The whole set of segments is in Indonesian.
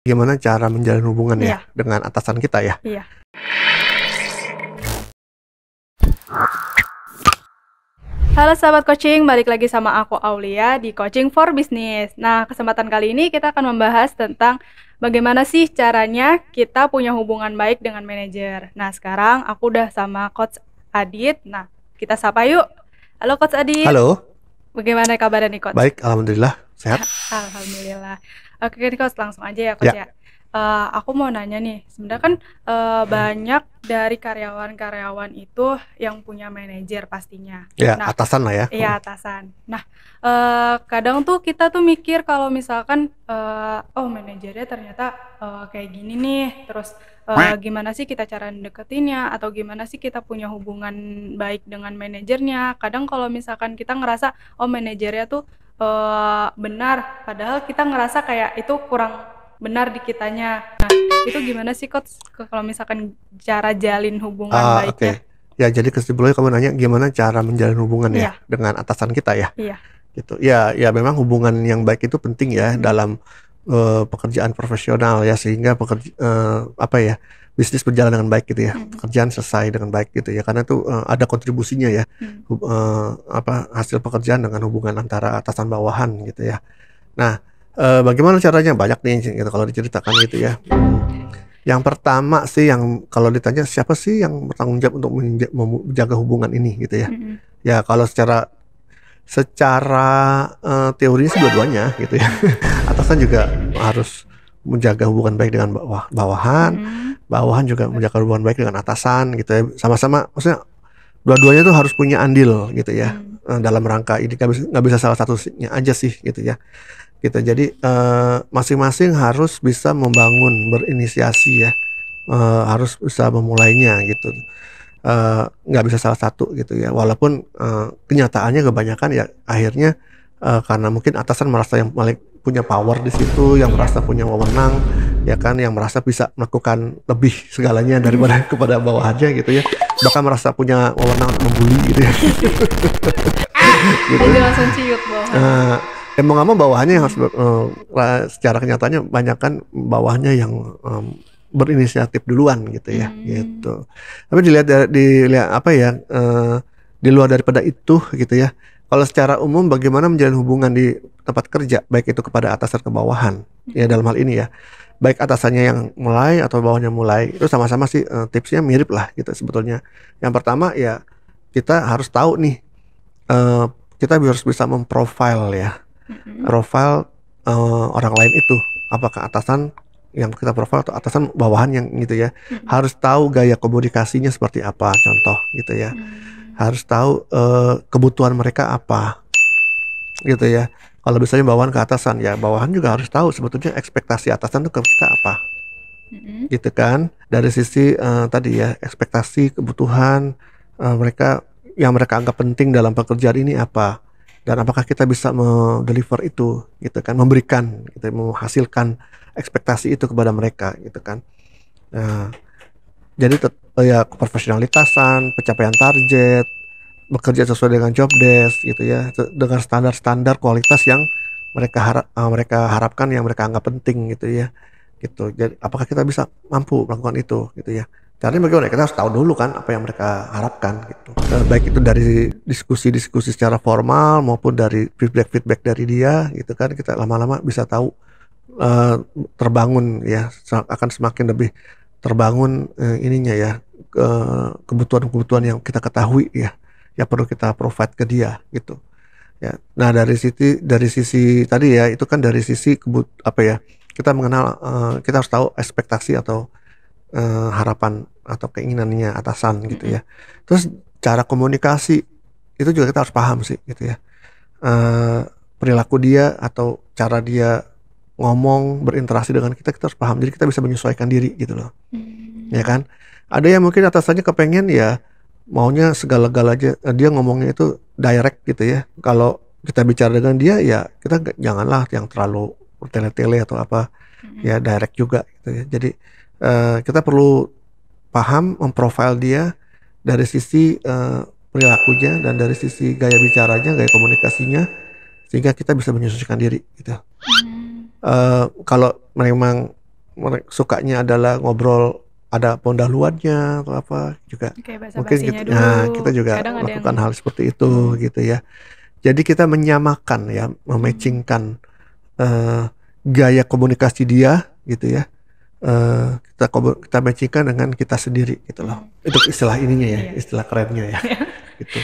Gimana cara menjalin hubungan ya Iya, dengan atasan kita ya? iya. Halo sahabat coaching, balik lagi sama aku Aulia di Coaching for Business. Nah, kesempatan kali ini kita akan membahas tentang bagaimana sih caranya kita punya hubungan baik dengan manajer. Nah, sekarang aku udah sama Coach Adit. Nah, kita sapa yuk. Halo Coach Adit, Halo, bagaimana kabarnya nih Coach? baik, alhamdulillah sehat. Alhamdulillah. Oke nih Coach, langsung aja ya Coach Ya, ya. Aku mau nanya nih, sebenarnya kan banyak dari karyawan-karyawan itu yang punya manajer pastinya. ya Nah, atasan lah ya. iya atasan. Nah, kadang tuh kita tuh mikir kalau misalkan, oh manajernya ternyata kayak gini nih, terus gimana sih kita cara deketinnya atau gimana sih kita punya hubungan baik dengan manajernya. Kadang kalau misalkan kita ngerasa, oh manajernya tuh benar, padahal kita ngerasa kayak itu kurang benar di kitanya. Nah, itu gimana sih Coach kalau misalkan cara jalin hubungan Oke. baiknya? Ya, jadi kesimpulannya kamu nanya gimana cara menjalin hubungan ya Iya, dengan atasan kita ya, iya. gitu. Ya, memang hubungan yang baik itu penting ya Mhm, dalam pekerjaan profesional ya, sehingga apa ya, bisnis berjalan dengan baik gitu ya, mhm, pekerjaan selesai dengan baik gitu ya, karena tuh ada kontribusinya ya, mhm. apa, hasil pekerjaan dengan hubungan antara atasan bawahan gitu ya. Nah, bagaimana caranya? Banyak nih gitu kalau diceritakan gitu ya. Yang pertama sih, yang kalau ditanya siapa sih yang bertanggung jawab untuk menjaga hubungan ini gitu ya. Mhm, Ya kalau secara teorinya sih dua-duanya gitu ya. Atasan juga harus menjaga hubungan baik dengan bawahan, mhm, bawahan juga menjaga hubungan baik dengan atasan gitu ya. Sama-sama, maksudnya dua-duanya tuh harus punya andil gitu ya, mmm, dalam rangka ini. Nggak bisa salah satunya aja sih gitu ya. Gitu. Jadi masing-masing harus bisa membangun, berinisiasi ya, harus bisa memulainya gitu. Nggak bisa salah satu gitu ya. Walaupun kenyataannya kebanyakan ya akhirnya karena mungkin atasan merasa yang paling punya power di situ, yang iya. merasa punya wewenang, ya kan, yang merasa bisa melakukan lebih segalanya daripada kepada bawahannya gitu ya. Bahkan merasa punya wewenang membuli gitu ya. Gitu. Aja langsung ciut bawahannya. Eee, mau nggak mau bawahannya yang harus Mhm, secara kenyataannya banyak kan bawahnya yang, berinisiatif duluan gitu ya, mmm, gitu. Tapi dilihat apa ya, di luar daripada itu gitu ya, kalau secara umum bagaimana menjalin hubungan di tempat kerja, baik itu kepada atasan ke bawahan, ya mhm, dalam hal ini ya, baik atasannya yang mulai atau bawahnya mulai, itu sama-sama sih, tipsnya mirip lah gitu sebetulnya. Yang pertama ya, kita harus tahu nih, eee, kita harus bisa ya, mhm, profile, orang lain itu, apakah atasan yang kita profile atau atasan bawahan yang gitu ya. mhm, Harus tahu gaya komunikasinya seperti apa, contoh gitu ya. mmm, Harus tahu, kebutuhan mereka apa, gitu ya. Kalau misalnya bawahan ke atasan, ya bawahan juga harus tahu sebetulnya ekspektasi atasan itu ke kita apa, mhm, gitu kan. Dari sisi, tadi ya, ekspektasi, kebutuhan, yang mereka anggap penting dalam pekerjaan ini apa, dan apakah kita bisa deliver itu, gitu kan, memberikan gitu, menghasilkan ekspektasi itu kepada mereka, gitu kan. Nah, jadi ya keprofesionalitasan, pencapaian target, bekerja sesuai dengan job desk gitu ya, dengan standar-standar kualitas yang mereka harapkan, yang mereka anggap penting gitu ya, gitu. Jadi apakah kita bisa mampu melakukan itu gitu ya. Caranya bagaimana? Kita harus tahu dulu kan apa yang mereka harapkan gitu. Baik itu dari diskusi-diskusi secara formal maupun dari feedback-feedback dari dia gitu kan, kita lama-lama bisa tahu, eee, terbangun ya, akan semakin lebih terbangun, ininya ya, kebutuhan-kebutuhan yang kita ketahui ya, yang perlu kita provide ke dia gitu ya. Nah dari sisi tadi ya, itu kan dari sisi apa ya, kita mengenal, kita harus tahu ekspektasi atau, harapan atau keinginannya atasan gitu mhm, ya. Terus cara komunikasi itu juga kita harus paham sih gitu ya, eee, perilaku dia atau cara dia ngomong, berinteraksi dengan kita, kita harus paham. Jadi kita bisa menyesuaikan diri gitu loh, ya mmm, kan. Ada yang mungkin atasannya kepengen ya maunya segala-galanya, dia ngomongnya itu direct gitu ya. Kalau kita bicara dengan dia ya kita janganlah yang terlalu bertele-tele atau apa, mhm, ya direct juga gitu ya. Jadi, kita perlu paham memprofile dia dari sisi, perilakunya dan dari sisi gaya bicaranya, gaya komunikasinya, sehingga kita bisa menyesuaikan diri gitu. mmm, Kalau memang sukanya adalah ngobrol ada pendahuluannya atau apa juga Oke, mungkin basa-basinya kita, nah, dulu. kita juga Kadang ada yang melakukan hal seperti itu gitu ya. Jadi kita menyamakan ya, mematchingkan gaya komunikasi dia gitu ya. Kita matchingkan dengan kita sendiri gitu loh. Itu istilah ininya ya, Iya. istilah kerennya ya. Gitu.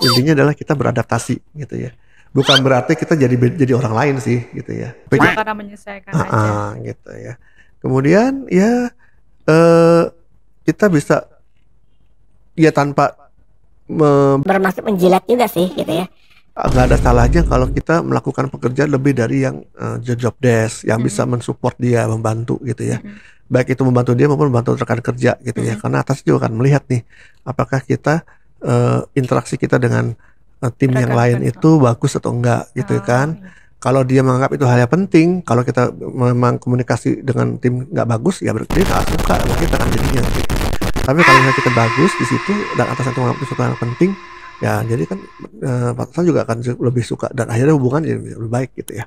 Intinya adalah kita beradaptasi gitu ya. Bukan berarti kita jadi orang lain sih gitu ya. Cuma karena menyesuaikan aja. Gitu ya. Kemudian ya kita bisa ya tanpa bermaksud menjilat juga sih gitu ya. nggak ada salahnya kalau kita melakukan pekerjaan lebih dari yang job desk yang bisa mensupport dia, membantu gitu ya. Baik itu membantu dia maupun membantu rekan kerja gitu ya. Karena atas juga akan melihat nih apakah kita interaksi kita dengan tim yang lain itu bagus atau enggak gitu kan. Kalau dia menganggap itu hal yang penting, kalau kita memang komunikasi dengan tim nggak bagus, ya berarti dia nggak suka sama kita kan jadinya. Gitu. Tapi kalau misalnya kita bagus di situ dan atasan itu menganggap itu sesuatu yang penting, ya jadi kan atasan juga akan lebih suka dan akhirnya hubungan jadi lebih baik gitu ya.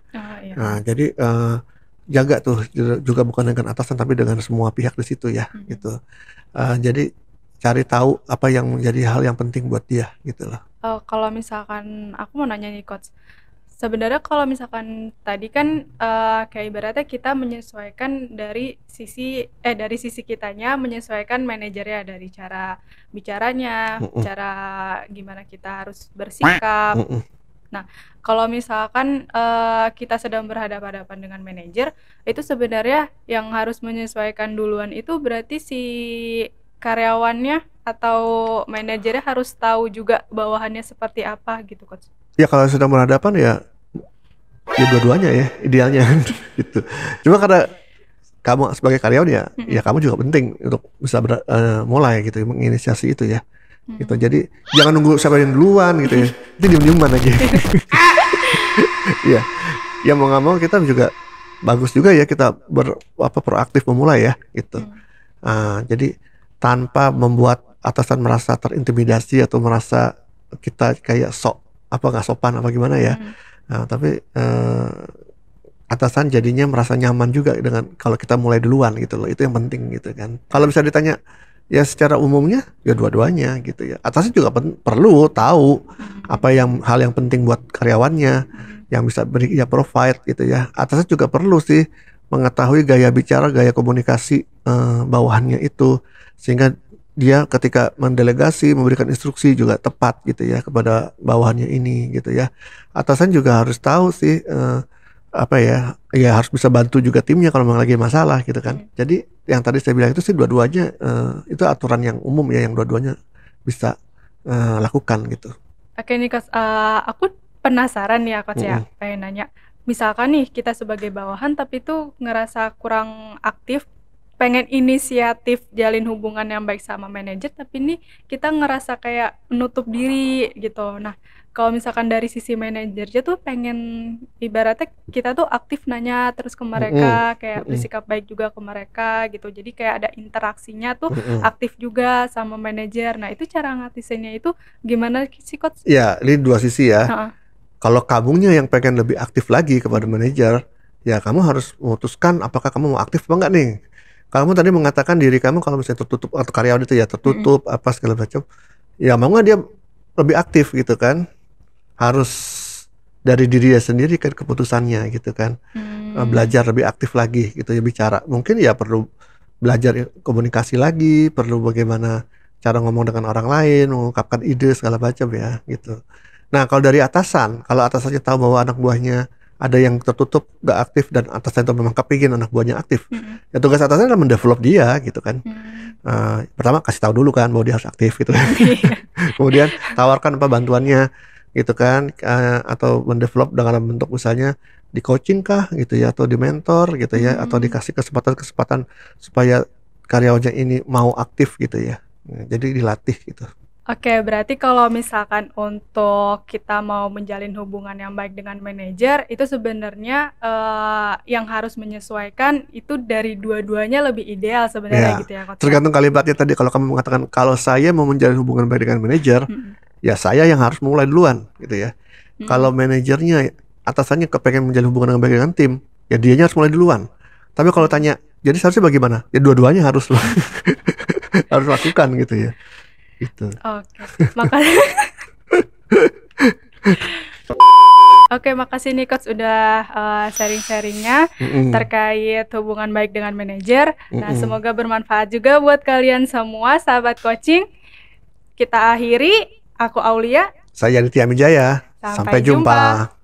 Nah, jadi jaga tuh juga bukan dengan atasan tapi dengan semua pihak di situ ya gitu. Jadi cari tahu apa yang menjadi hal yang penting buat dia gitu loh. Kalau misalkan aku mau nanya nih coach, sebenarnya kalau misalkan tadi kan kayak ibaratnya kita menyesuaikan dari sisi kitanya, menyesuaikan manajernya dari cara bicaranya, cara gimana kita harus bersikap. Nah, kalau misalkan kita sedang berhadapan-hadapan dengan manajer, itu sebenarnya yang harus menyesuaikan duluan itu berarti si karyawannya atau manajernya harus tahu juga bawahannya seperti apa gitu coach. Ya kalau sedang berhadapan ya dua-duanya ya idealnya gitu. Cuma karena kamu sebagai karyawan ya kamu juga penting untuk bisa mulai gitu menginisiasi itu ya. Gitu. Jadi jangan nunggu siapa yang duluan gitu ya. Itu diem-dieman aja. Iya. Ya mau nggak mau kita juga bagus juga ya kita proaktif memulai ya gitu. Jadi tanpa membuat atasan merasa terintimidasi atau merasa kita kayak nggak sopan apa gimana ya. Tapi atasan jadinya merasa nyaman juga dengan kalau kita mulai duluan gitu loh. Itu yang penting gitu kan. Kalau bisa ditanya ya secara umumnya ya dua-duanya gitu ya. Atasan juga perlu tahu apa hal yang penting buat karyawannya yang bisa beri provide gitu ya. Atasan juga perlu sih mengetahui gaya bicara, gaya komunikasi bawahannya itu sehingga dia ketika mendelegasi memberikan instruksi juga tepat gitu ya kepada bawahannya ini gitu ya. Atasan juga harus tahu sih harus bisa bantu juga timnya kalau memang lagi masalah gitu kan. Jadi yang tadi saya bilang itu sih dua-duanya itu aturan yang umum ya yang dua-duanya bisa lakukan gitu. Oke nih coach, aku penasaran nih ya coach ya, pengen nanya. Misalkan nih kita sebagai bawahan tapi tuh ngerasa kurang aktif, pengen inisiatif jalin hubungan yang baik sama manajer tapi nih kita ngerasa kayak menutup diri gitu. Nah, kalau misalkan dari sisi manajernya tuh pengen ibaratnya kita tuh aktif nanya terus ke mereka, kayak bersikap baik juga ke mereka gitu. Jadi kayak ada interaksinya tuh aktif juga sama manajer. Nah, itu cara ngatasinnya itu gimana sih coach? Ya, ini dua sisi ya. Kalau kamunya yang pengen lebih aktif lagi kepada manajer, ya kamu harus memutuskan apakah kamu mau aktif apa enggak nih. Kamu tadi mengatakan diri kamu kalau misalnya tertutup atau karyawan itu ya tertutup apa segala macam, ya mau nggak dia lebih aktif gitu kan? Harus dari diri dia sendiri kan keputusannya gitu kan. Belajar lebih aktif lagi gitu ya bicara. Mungkin ya perlu belajar komunikasi lagi, perlu bagaimana cara ngomong dengan orang lain, mengungkapkan ide segala macam ya gitu. Nah kalau dari atasan, kalau atasannya tahu bahwa anak buahnya ada yang tertutup gak aktif dan atasan itu memang kepingin anak buahnya aktif, ya tugas atasannya adalah mendevelop dia gitu kan. Pertama kasih tahu dulu kan bahwa dia harus aktif gitu. Kemudian tawarkan apa bantuannya gitu kan, atau mendevelop dengan bentuk usahanya di coaching kah gitu ya, atau di mentor gitu ya, atau dikasih kesempatan supaya karyawannya ini mau aktif gitu ya. Jadi dilatih gitu. Oke, berarti kalau misalkan untuk kita mau menjalin hubungan yang baik dengan manajer, itu sebenarnya yang harus menyesuaikan itu dari dua-duanya lebih ideal sebenarnya gitu ya Coach. Tergantung kalimatnya tadi. Kalau kamu mengatakan kalau saya mau menjalin hubungan baik dengan manajer, ya saya yang harus mulai duluan gitu ya. Kalau manajernya atasannya kepengen menjalin hubungan yang baik dengan tim, ya dianya harus mulai duluan. Tapi kalau tanya, jadi seharusnya bagaimana? Ya dua-duanya harus harus lakukan gitu ya. Gitu. Oke. Makasih. Oke, makasih nih Coach udah sharing-sharingnya terkait hubungan baik dengan manajer. Nah, semoga bermanfaat juga buat kalian semua sahabat coaching. Kita akhiri, aku Aulia. Saya Nitya Mijaya. Sampai jumpa.